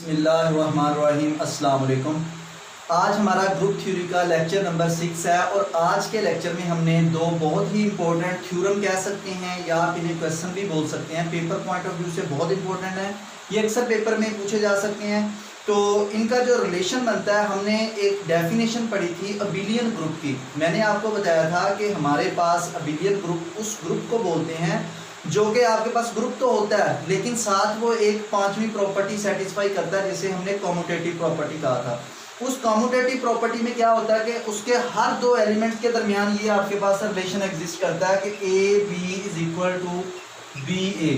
बिस्मिल्लाहिर्रहमानिर्रहीम। अस्सलाम वालेकुम। आज हमारा ग्रुप थ्योरी का लेक्चर नंबर 6 है और आज के लेक्चर में हमने दो बहुत ही इंपॉर्टेंट थ्योरम कह सकते हैं या आप इन्हें क्वेश्चन भी बोल सकते हैं, पेपर पॉइंट ऑफ व्यू से बहुत इंपॉर्टेंट है, ये अक्सर पेपर में पूछे जा सकते हैं। तो इनका जो रिलेशन बनता है, हमने एक डेफिनेशन पढ़ी थी अबिलियन ग्रुप की। मैंने आपको बताया था कि हमारे पास अबिलियन ग्रुप उस ग्रुप को बोलते हैं जो कि आपके पास ग्रुप तो होता है लेकिन साथ वो एक पांचवी प्रॉपर्टी सेटिस्फाई करता है, जिसे हमने कॉम्यूटेटिव प्रॉपर्टी कहा था। उस कॉम्यूटेटिव प्रॉपर्टी में क्या होता है कि उसके हर दो एलिमेंट्स के दरमियान ये आपके पास रिलेशन एग्जिस्ट करता है कि A B is equal to B A,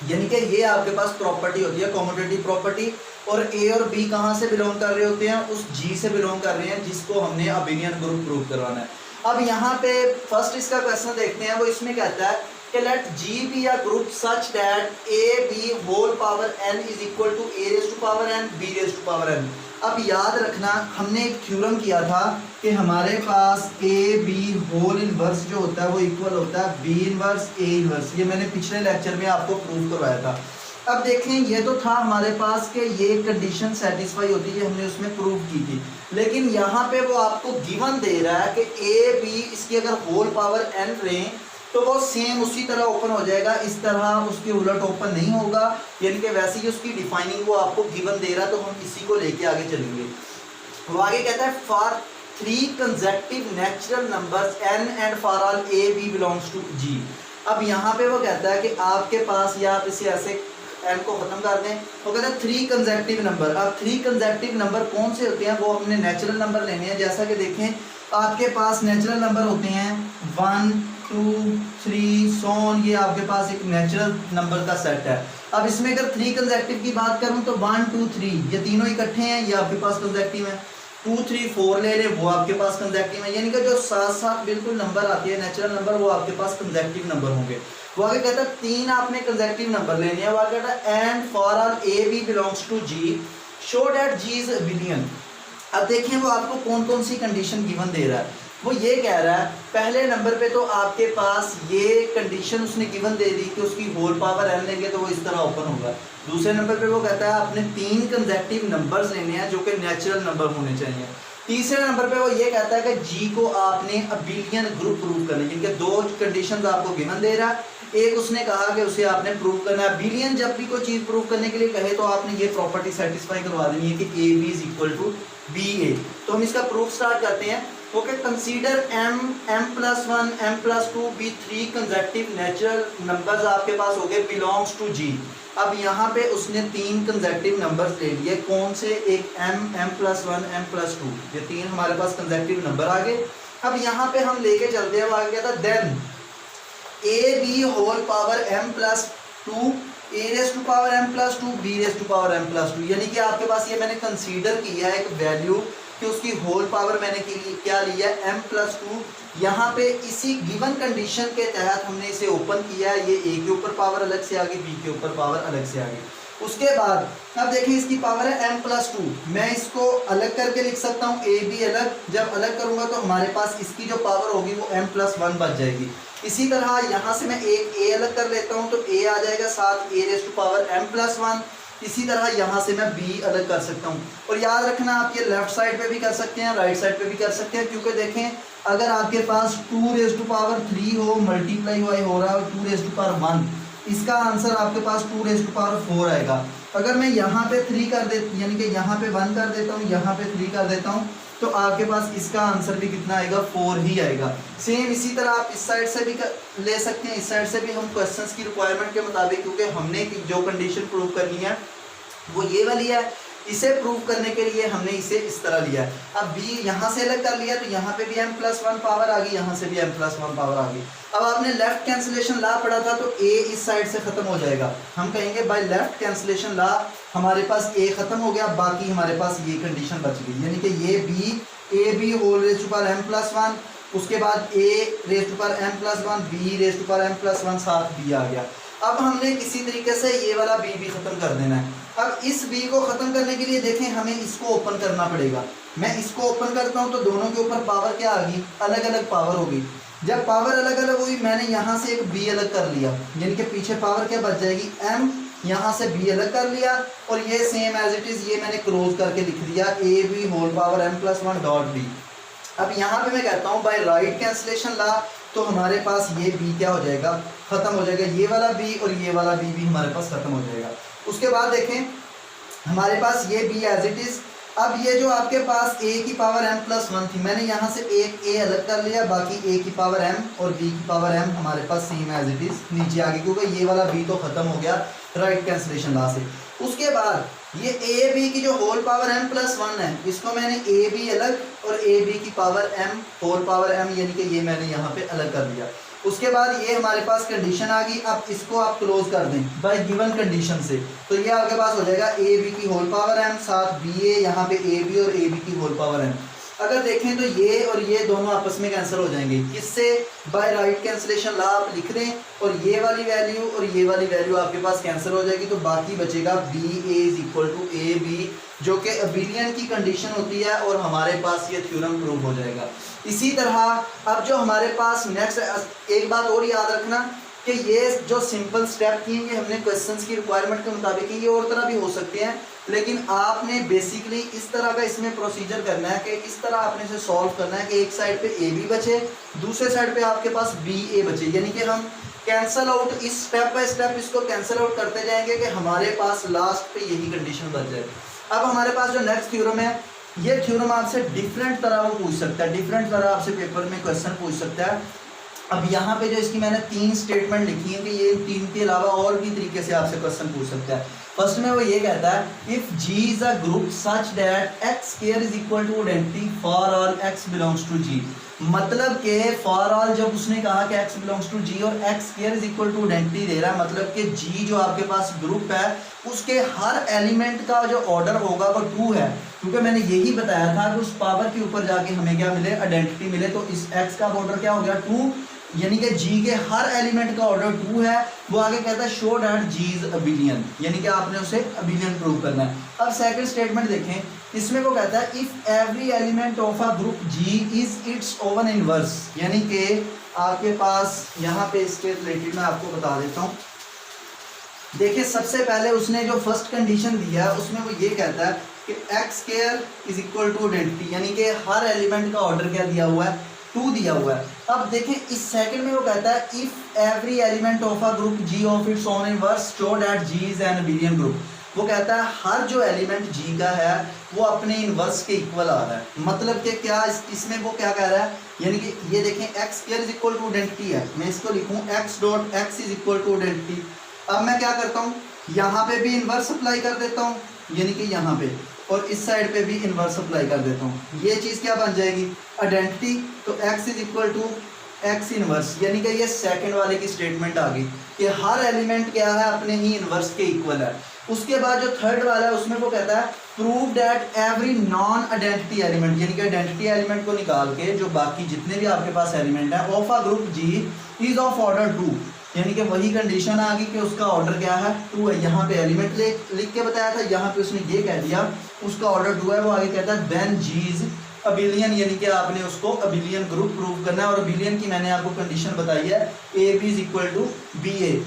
यानी कि ये आपके पास प्रॉपर्टी होती है कॉम्यूटेटिव प्रॉपर्टी। और ए और बी कहाँ से बिलोंग कर रहे होते हैं? उस जी से बिलोंग कर रहे हैं जिसको हमने अबिलियन ग्रुप प्रूव करवाना है। अब यहाँ पे फर्स्ट इसका क्वेश्चन देखते हैं, वो इसमें कहता है कि late G be a group such that A B whole power n is equal to A raised to power n B raised to power n। अब याद रखना, हमने एक थ्योरम किया था कि हमारे पास A B होल इनवर्स जो होता है वो इक्वल होता है B इनवर्स A इनवर्स। ये मैंने पिछले लेक्चर में आपको प्रूव करवाया था। अब देखें, ये तो था हमारे पास कि ये कंडीशन सेटिस्फाई होती है, हमने उसमें प्रूव की थी, लेकिन यहाँ पे वो आपको गिवन दे रहा है कि A B इसकी अगर होल पावर n रहे तो वो सेम उसी तरह ओपन हो जाएगा, इस तरह उसके उलट ओपन नहीं होगा, यानी कि वैसे ही उसकी डिफाइनिंग वो आपको गिवन दे रहा है। तो हम इसी को लेके आगे चलेंगे। वो आगे कहता है for 3 consecutive natural numbers n and for all a b belongs to g। अब यहाँ पे वो कहता है कि आपके पास, या आप इसे ऐसे n को खत्म कर दें, वो कहता है 3 कंसेक्यूटिव नंबर। अब 3 कंसेक्यूटिव नंबर कौन से होते हैं? वो हमने नेचुरल नंबर लेने हैं। जैसा कि देखें, आपके पास नेचुरल नंबर होते हैं 1 2 3 सोन, ये आपके पास एक नेचुरल नंबर का सेट है। अब इसमें अगर 3 कंसेक्यूटिव की बात करूं तो 1 2 3 ये तीनों इकट्ठे हैं, ये आपके पास कंसेक्यूटिव है। 2 3 4 ले लें, वो आपके पास कंसेक्यूटिव है, यानी कि जो साथ साथ बिल्कुल नंबर आती है नेचुरल नंबर, वो आपके पास कंसेक्यूटिव नंबर होंगे। वो आगे कहता है 3 आपने कंसेक्यूटिव नंबर लेने हैं। वो आगे कहता है and for all a B belongs to G show that G is abelian. अब देखें वो आपको कौन कौन सी कंडीशन गिवन दे रहा है। वो ये कह रहा है, पहले नंबर पे तो आपके पास ये कंडीशन उसने गिवन दे दी कि उसकी होल पावर n लेंगे तो वो इस तरह ओपन होगा। दूसरे नंबर पे वो कहता है आपने 3 कंसेक्यूटिव नंबर्स लेने हैं जो कि नेचुरल नंबर होने चाहिए। तीसरे नंबर पे वो ये कहता है कि जी को आपने अबिलियन ग्रुप प्रूव करना है, जिनके दो कंडीशंस आपको गिवन दे रहा है। एक उसने कहा कि उसे आपने प्रूव करना है। अबिलियन जब भी कोई चीज़ प्रूव करने के लिए कहे तो आपने ये प्रॉपर्टी सेटिस्फाई करवा देनी है कि A B is equal to B A. तो हम इसका प्रूफ स्टार्ट करते हैं। Okay, consider m m+1 m+2 be 3 consecutive natural numbers आपके पास हो गए बिलोंग्स टू जी। अब यहाँ पे उसने 3 कंसेक्यूटिव नंबर्स ले लिए। कौन से? एक m m+1 m+2, ये 3 हमारे पास कंसेक्यूटिव नंबर आ गए। अब यहाँ पे हम लेके चलते हैं, वो आगे कहता है then a b whole power m+2 a raise to power m+2 b raise to power m+2, यानी कि आपके पास ये मैंने कंसीडर किया है एक वैल्यू कि उसकी होल पावर मैंने क्या लिया है m+2। यहाँ पे इसी गिवन कंडीशन के तहत हमने इसे ओपन किया है। ये a के ऊपर पावर अलग से आ गई, b के ऊपर पावर अलग से आ गई। उसके बाद अब देखिए इसकी पावर है m+2, मैं इसको अलग करके लिख सकता हूँ, a b अलग। जब अलग करूँगा तो हमारे पास इसकी जो पावर होगी वो m+1 बच जाएगी। इसी तरह यहाँ से मैं एक a अलग कर लेता हूँ तो a आ जाएगा साथ a raise to power m+1। इसी तरह यहाँ से मैं b अलग कर सकता हूँ। और याद रखना, आप ये लेफ्ट साइड पे भी कर सकते हैं, राइट साइड पे भी कर सकते हैं, क्योंकि देखें अगर आपके पास 2 रेज़ टू पावर 3 हो, मल्टीप्लाई हो रहा है 2 रेज़ टू पावर 1, इसका आंसर आपके पास 2 रेज़ टू पावर 4 आएगा। अगर मैं यहाँ पे 3 कर दे, यानी कि यहाँ पे 1 कर देता हूँ, यहाँ पे 3 कर देता हूँ, तो आपके पास इसका आंसर भी कितना आएगा? 4 ही आएगा। सेम इसी तरह आप इस साइड से भी ले सकते हैं, इस साइड से भी हम क्वेश्चंस की रिक्वायरमेंट के मुताबिक, क्योंकि हमने जो कंडीशन प्रूव करनी है वो ये वाली है, इसे प्रूव करने के लिए हमने इसे इस तरह लिया है। अब b यहाँ से अलग कर लिया तो यहाँ पे भी m+1 पावर आ गई, यहाँ से भी m+1 पावर आ गई। अब आपने लेफ्ट कैंसिलेशन लॉ पढ़ा था तो a इस साइड से खत्म हो जाएगा। हम कहेंगे बाय लेफ्ट कैंसिलेशन लॉ हमारे पास a खत्म हो गया, बाकी हमारे पास ये कंडीशन बच गई, यानी कि ये a b whole raise to power m+1, उसके बाद a raise to power m+1 b raise to power m+1 साथ b आ गया। अब हमने किसी तरीके से ये वाला b भी ख़त्म कर देना है। अब इस b को ख़त्म करने के लिए देखें हमें इसको ओपन करना पड़ेगा। मैं इसको ओपन करता हूँ तो दोनों के ऊपर पावर क्या आ गई? अलग अलग पावर हो गई। जब पावर अलग अलग हुई मैंने यहाँ से एक b अलग कर लिया, यानी कि पीछे पावर क्या बच जाएगी? m यहाँ से b अलग कर लिया और ये सेम एज इट इज ये मैंने क्लोज करके लिख दिया a b whole power m plus 1 dot b। अब यहाँ पे मैं कहता हूँ बाय राइट कैंसलेशन ला, तो हमारे पास ये b क्या हो जाएगा, खत्म हो जाएगा, ये वाला b और ये वाला b भी हमारे पास खत्म हो जाएगा। उसके बाद देखें हमारे पास ये b एज इट इज। अब ये जो आपके पास a की पावर m प्लस 1 थी, मैंने यहाँ से एक a अलग कर लिया, बाकी a की पावर m और b की पावर m हमारे पास सेम एज इट इज नीचे आ गई, क्योंकि ये वाला b तो खत्म हो गया राइट कैंसलेशन लॉ से। उसके बाद ये a b की जो होल पावर m प्लस 1 है, इसको मैंने a b अलग और a b की power m whole power m यानी कि ये मैंने यहाँ पे अलग कर दिया। उसके बाद ये हमारे पास कंडीशन आ गई। अब इसको आप क्लोज कर दें बाय गिवन कंडीशन से, तो ये आपके पास हो जाएगा ए बी की होल पावर m साथ बी ए, यहाँ पे ए बी और ए बी की होल पावर m। अगर देखें तो ये और ये दोनों आपस में कैंसिल हो जाएंगे, किससे, बाय राइट कैंसलेशन लॉ आप लिख दें और ये वाली वैल्यू और ये वाली वैल्यू आपके पास कैंसिल हो जाएगी, तो बाकी बचेगा B A is equal to A B, जो कि अबिलियन की कंडीशन होती है और हमारे पास ये थ्योरम प्रूव हो जाएगा। इसी तरह अब जो हमारे पास नेक्स्ट एक बात और याद रखना कि ये जो सिंपल स्टेप किए ये हमने क्वेश्चंस की रिक्वायरमेंट के मुताबिक ये और तरह भी हो सकते हैं, लेकिन आपने बेसिकली इस तरह का इसमें प्रोसीजर करना है कि इस तरह आपने इसे सॉल्व करना है कि एक साइड पे ए बी बचे, दूसरे साइड पे आपके पास बी ए बचे, यानी कि हम कैंसल आउट इस स्टेप बाय स्टेप इसको कैंसल आउट करते जाएंगे कि हमारे पास लास्ट पे यही कंडीशन बच जाए। अब हमारे पास जो नेक्स्ट थ्योरम है, ये थ्योरम आपसे डिफरेंट तरह वो पूछ सकता है, डिफरेंट तरह आपसे पेपर में क्वेश्चन पूछ सकता है। अब यहाँ पे जो इसकी मैंने 3 स्टेटमेंट लिखी है कि ये 3 के अलावा और भी तरीके से आपसे क्वेश्चन पूछ सकता है। फर्स्ट में वो ये कहता है if G is a group such that x square is equal to identity for all x belongs to G। मतलब के फॉर ऑल जब उसने कहा कि x बिलोंग्स टू G और x square is equal to identity दे रहा है, मतलब कि G जो आपके पास ग्रुप है उसके हर एलिमेंट का जो ऑर्डर होगा वो 2 है, क्योंकि मैंने यही बताया था कि उस पावर के ऊपर जाके हमें क्या मिले, आइडेंटिटी मिले। तो इस x का ऑर्डर क्या हो गया 2, यानी कि G के हर एलिमेंट का ऑर्डर 2 है। वो आगे कहता है show that G is abelian, यानी कि आपने उसे अबिलियन प्रूव करना है। अब सेकंड स्टेटमेंट देखें, इसमें वो कहता है if every element of a group G is it's oven inverse, यानी कि आपके पास यहाँ पे इसके रिलेटेड मैं आपको बता देता हूँ। देखिए सबसे पहले उसने जो फर्स्ट कंडीशन दिया है उसमें वो ये कहता है कि x square is equal to identity, यानी कि हर एलिमेंट का ऑर्डर क्या दिया हुआ है, 2 दिया हुआ है। अब देखें इस सेकंड में वो कहता है if every element of a group G of its own inverse show that G is an abelian group. वो कहता है हर जो एलिमेंट G का है वो अपने इनवर्स के इक्वल आ रहा है। मतलब कि क्या इसमें वो क्या कह रहा है, यानी कि ये देखें x square is equal to identity है, मैं इसको लिखूँ x dot x is equal to identity. अब मैं क्या करता हूँ, यहाँ पे भी इनवर्स अप्लाई कर देता हूँ, यानी कि यहाँ पे, और इस साइड पे भी इनवर्स अप्लाई कर देता हूँ। ये चीज़ क्या बन जाएगी, आइडेंटिटी। तो x is equal to x inverse, यानी कि ये सेकंड वाले की स्टेटमेंट आ गई कि हर एलिमेंट क्या है, अपने ही इनवर्स के इक्वल है। उसके बाद जो थर्ड वाला है उसमें वो कहता है prove that every non identity element, यानी कि आइडेंटिटी एलिमेंट को निकाल के जो बाकी जितने भी आपके पास एलिमेंट है of a group G is of order 2, यानी कि वही कंडीशन आ गई कि उसका ऑर्डर क्या है 2 है। यहाँ पे एलिमेंट लिख के बताया था, यहाँ पे उसने ये कह दिया उसका ऑर्डर 2 है। वो आगे कहता है देन G इज अबिलियन, यानी कि आपने उसको अबिलियन ग्रुप प्रूव करना है। और अबिलियन की मैंने आपको कंडीशन बताई है A B is equal to B A.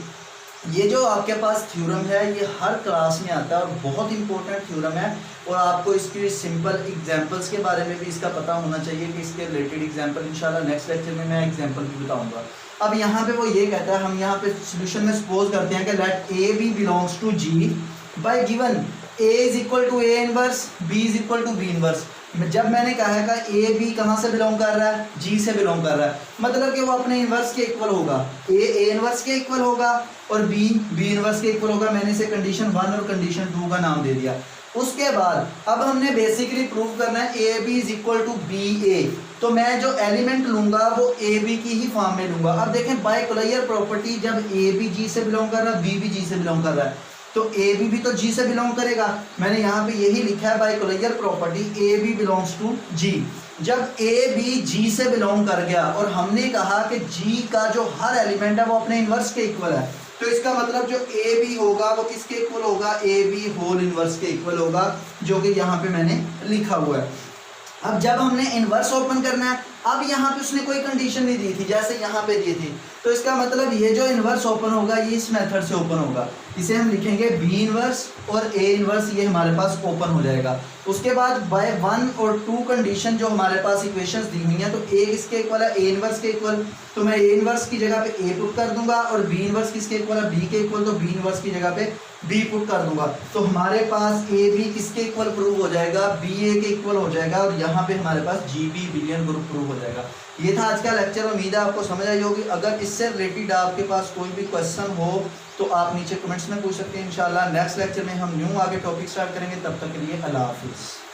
ये जो आपके पास थ्योरम है ये हर क्लास में आता है और बहुत इंपॉर्टेंट थ्योरम है, और आपको इसकी सिंपल एग्जांपल्स के बारे में भी इसका पता होना चाहिए कि इसके रिलेटेड एग्जांपल इंशाल्लाह नेक्स्ट लेक्चर में मैं एग्जांपल भी बताऊंगा। अब यहाँ पे वो ये कहता है, हम यहाँ पे सोल्यूशन में सपोज करते हैं कि let A B belongs to G by given A is equal to A inverse, B is equal to B inverse. जब मैंने कहा है कि ए बी कहाँ से बिलोंग कर रहा है, G से बिलोंग कर रहा है, मतलब कि वो अपने इनवर्स के इक्वल होगा, ए इनवर्स के इक्वल होगा और बी इनवर्स के इक्वल होगा। मैंने इसे कंडीशन 1 और कंडीशन 2 का नाम दे दिया। उसके बाद अब हमने बेसिकली प्रूव करना है A B is equal to B A, तो मैं जो एलिमेंट लूंगा वो ए बी की ही फॉर्म में लूंगा। अब देखें बाय कोलरियर प्रॉपर्टी जब ए बी G से बिलोंग कर रहा है, बी भी G से बिलोंग कर रहा है, तो ए बी भी तो G से बिलोंग करेगा। मैंने यहाँ पे यही लिखा है by corollary property A B belongs to G। जब ए बी G से बिलोंग कर गया और हमने कहा कि G का जो हर एलिमेंट है वो अपने इनवर्स के इक्वल है, तो इसका मतलब जो ए बी होगा वो किसके इक्वल होगा, ए बी होल इनवर्स के इक्वल होगा, जो कि यहाँ पे मैंने लिखा हुआ है। अब जब हमने इनवर्स ओपन करना है अब यहाँ पे उसने कोई कंडीशन नहीं दी थी जैसे यहाँ पे दी थी, तो इसका मतलब ये जो इन्वर्स ओपन होगा ये इस मेथड से ओपन होगा, इसे हम लिखेंगे बी इन्वर्स और ए इन्वर्स, ये हमारे पास ओपन हो जाएगा। उसके बाद बाय 1 और 2 कंडीशन जो हमारे पास इक्वेशंस दी हुई हैं, तो ए किसके इक्वल है, ए इन्वर्स के इक्वल, तो मैं ए इन्वर्स की जगह पे ए पुट कर दूंगा, और बी इन्वर्स किसके इक्वल है, बी के इक्वल, तो बी इन्वर्स की जगह पे बी पुट कर दूंगा। तो हमारे पास ए बी किसके इक्वल प्रूव हो जाएगा, बी ए के इक्वल हो जाएगा, और यहाँ पे हमारे पास G be abelian group prove हो जाएगा। ये था आज का लेक्चर, उम्मीद है आपको समझ आई होगी। अगर इससे रिलेटेड आपके पास कोई भी क्वेश्चन हो तो आप नीचे कमेंट्स में पूछ सकते हैं। इंशाल्लाह नेक्स्ट लेक्चर में हम न्यू आगे टॉपिक स्टार्ट करेंगे, तब तक के लिए अल्लाह हाफिज़।